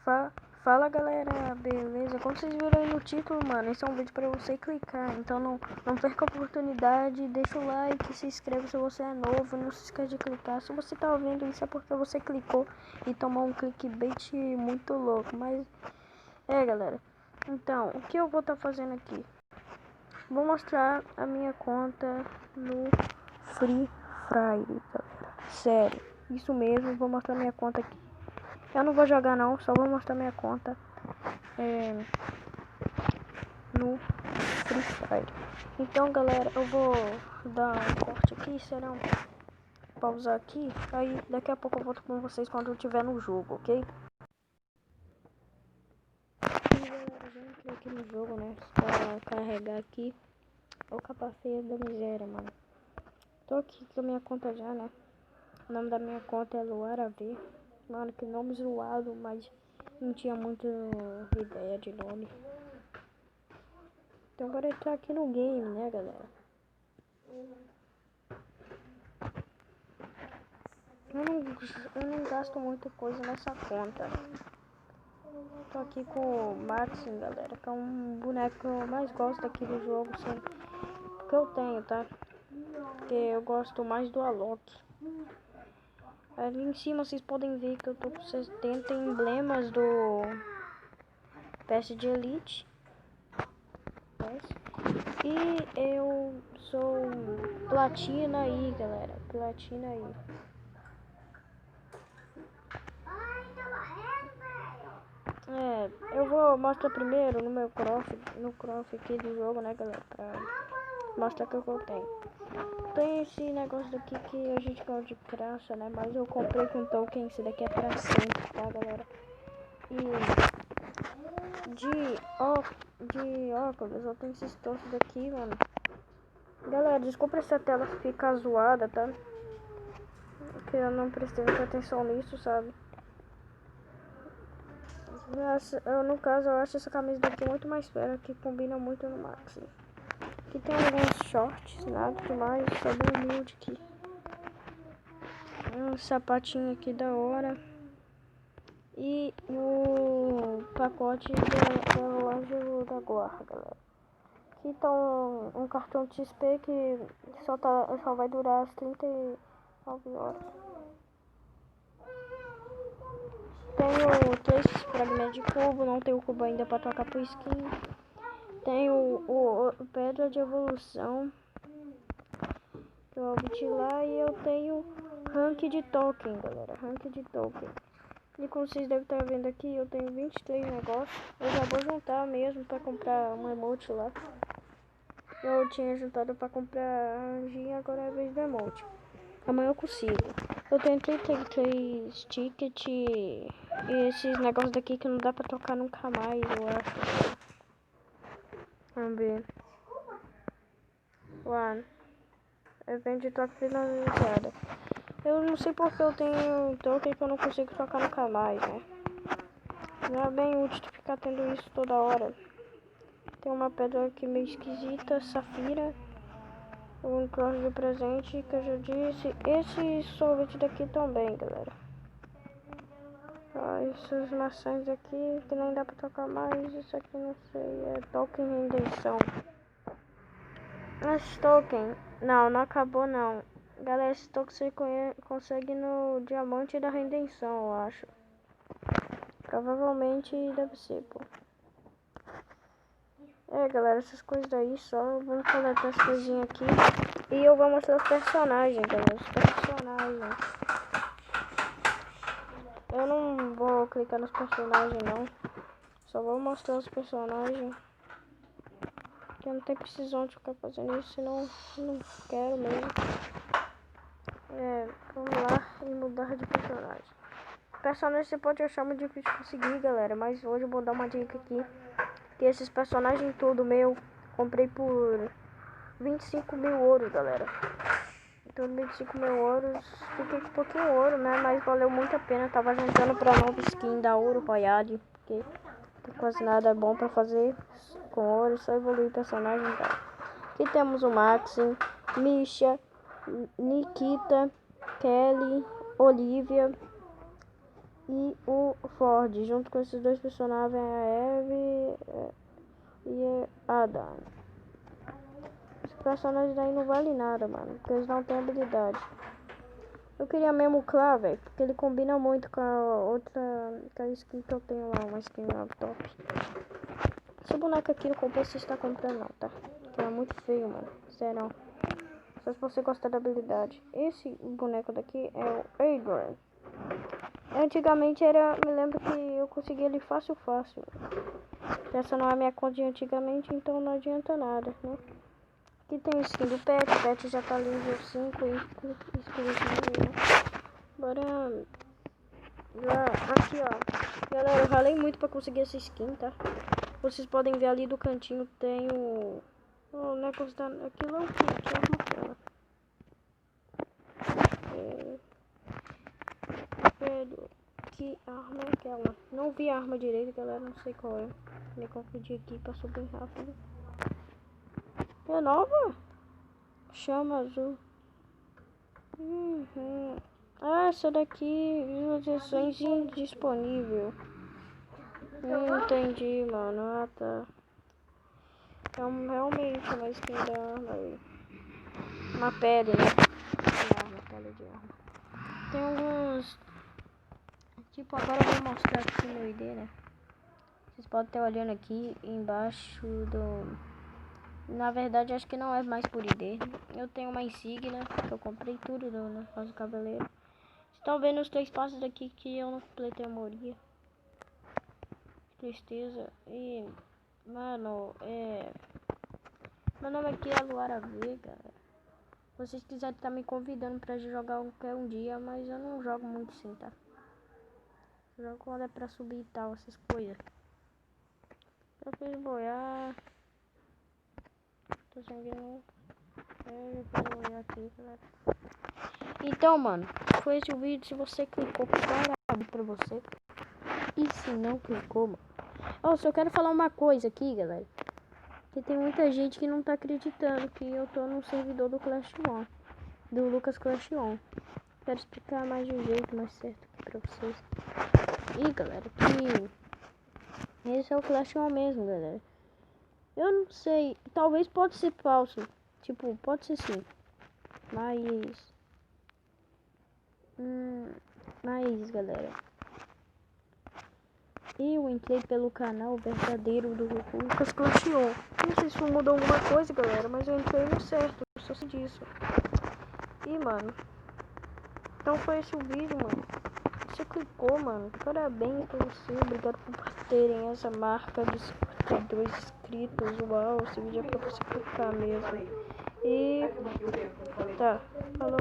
Fa Fala galera, beleza? Como vocês viram aí no título, mano, esse é um vídeo pra você clicar. Então não perca a oportunidade, deixa o like, se inscreve se você é novo, não se esqueça de clicar. Se você tá ouvindo isso é porque você clicou e tomou um clickbait muito louco. Mas galera, então o que eu vou estar fazendo aqui? Vou mostrar a minha conta no Free Fire, galera. Sério, isso mesmo, vou mostrar minha conta aqui. Eu não vou jogar não, só vou mostrar minha conta no Free Fire. Então galera, eu vou dar um corte aqui, será um pausar aqui, aí daqui a pouco eu volto com vocês quando eu estiver no jogo, ok? E galera, já entrei aqui no jogo, né, pra carregar aqui. Ô capa feia da miséria, mano. Tô aqui com a minha conta já, né. O nome da minha conta é Luara V. Mano, que nome zoado, mas não tinha muita ideia de nome. Então agora ele tá aqui no game, né, galera? Eu não gasto muita coisa nessa conta. Tô aqui com o Maxim, galera, que é um boneco que eu mais gosto aqui do jogo, sim. Que eu tenho, tá? Porque eu gosto mais do Alok. Ali em cima vocês podem ver que eu tô com 70 emblemas do PS de Elite. E eu sou platina aí, galera. Platina aí. Eu vou mostrar primeiro no meu croft aqui do jogo, né, galera? Pra mostrar o que eu tenho. Tem esse negócio daqui que a gente ganhou de graça, né? Mas eu comprei com token, esse daqui é pra sempre, tá, galera? E de óculos, eu tenho esses tostos daqui, mano. Galera, desculpa se a tela ficar zoada, tá? Porque eu não prestei muita atenção nisso, sabe? No caso, eu acho essa camisa daqui muito mais fera, que combina muito no Maxi. Aqui tem alguns shorts, nada demais, só bem humilde aqui. Um sapatinho aqui da hora. E o pacote do relógio da Guarda, galera. Aqui tá um cartão de XP que só vai durar as 39 horas. Tenho 3 fragmentos de cubo, não tenho cubo ainda pra trocar por skin. Tenho o pedra de evolução que eu obtive lá, e eu tenho rank de token, galera, rank de token. E como vocês devem estar vendo aqui, eu tenho 23 negócios. Eu já vou juntar mesmo pra comprar um emote lá. Eu tinha juntado pra comprar anjinho, agora é a vez do emote. Amanhã eu consigo. Eu tenho 33 tickets e esses negócios daqui que não dá pra tocar nunca mais, eu acho. Vamos ver. One. Evento de toque finalizada. Eu não sei porque eu tenho token que eu não consigo tocar nunca mais, né? Não é bem útil de ficar tendo isso toda hora. Tem uma pedra aqui meio esquisita, safira. Um cross de presente que eu já disse. Esse sorvete daqui também, galera. Essas maçãs aqui que nem dá pra tocar mais. Isso aqui não sei, é token redenção. Esse token, não acabou não. Galera, esse token você consegue no diamante da redenção, eu acho. Provavelmente deve ser, pô. Galera, essas coisas aí só. Vamos coletar as coisinhas aqui. E eu vou mostrar os personagens, galera. Os personagens. Eu não vou clicar nos personagens, não. Só vou mostrar os personagens. Porque não tem precisão de ficar fazendo isso, senão não quero mesmo. Vamos lá e mudar de personagem. Personagem você pode achar muito difícil de conseguir, galera. Mas hoje eu vou dar uma dica aqui. Que esses personagens tudo meu, comprei por 25 mil ouros, galera. Então 25 mil ouros, fiquei com pouquinho ouro, né? Mas valeu muito a pena. Tava juntando pra nova skin da Ouro Royale, porque não tem quase nada bom pra fazer com ouro, só evoluir personagem. Tá? Aqui temos o Maxim, Misha, Nikita, Kelly, Olivia, e o Ford. Junto com esses dois personagens, a Eve e a Adam. Os personagens daí não valem nada, mano, porque eles não têm habilidade. Eu queria mesmo o Clá, velho, porque ele combina muito com a outra, com a skin que eu tenho lá, uma skin lá top. Esse boneco aqui não compensa você estar comprando não, tá? Porque é muito feio, mano, sério. Só se você gostar da habilidade. Esse boneco daqui é o Adrian. Antigamente me lembro que eu consegui ele fácil. Essa não é a minha conta de antigamente, então não adianta nada, né? Aqui tem o skin do Pet, o Pet já tá nível 5 e exclusivo, né? Bora... Aqui, ó. Galera, eu ralei muito pra conseguir essa skin, tá? Vocês podem ver ali do cantinho, tem o negócio da... Aquilo é o que é uma tela. Velho, que arma é aquela? Não vi a arma direito, galera, não sei qual é. Me confundi aqui, passou bem rápido. É nova? Chama azul. Ah, essa daqui, visualizações indisponível. Entendi, mano. Ah, tá. Então, realmente, uma skin da arma aí. Uma pele, né? Uma pele de arma. Tem alguns... Tipo, agora eu vou mostrar aqui meu ID, né? Vocês podem estar olhando aqui embaixo do... Na verdade, acho que não é mais por ID. Eu tenho uma insígnia, que eu comprei tudo no negócio do Cavaleiro. Vocês estão vendo os 3 passos aqui que eu não completei a maioria. Tristeza. E, mano, meu nome aqui é Luara Veiga. Se vocês quiserem estar me convidando pra jogar qualquer um dia, mas eu não jogo muito sim, tá? Eu jogo quando é pra subir e tal, essas coisas. Eu fiz boiar. Tô sem grana. Eu vou boiar aqui, galera. Então, mano, foi esse o vídeo. Se você clicou, parabéns pra você. E se não clicou, mano. Ó, só quero falar uma coisa aqui, galera. Que tem muita gente que não tá acreditando que eu tô no servidor do Clash On. Do Lucas Clash On. Quero explicar mais de um jeito mais certo aqui pra vocês. E galera, que esse é o Clash On mesmo, galera. Eu não sei, talvez pode ser falso. Tipo, pode ser sim. Mas galera, eu entrei pelo canal verdadeiro do Lucas Clash On. Não sei se mudou alguma coisa, galera, mas eu entrei no certo, só sei disso. E mano, então foi esse o vídeo, mano. Você clicou, mano, parabéns pra você. Obrigado por baterem essa marca de 52 inscritos. Uau, esse vídeo é pra você clicar mesmo. E tá, falou.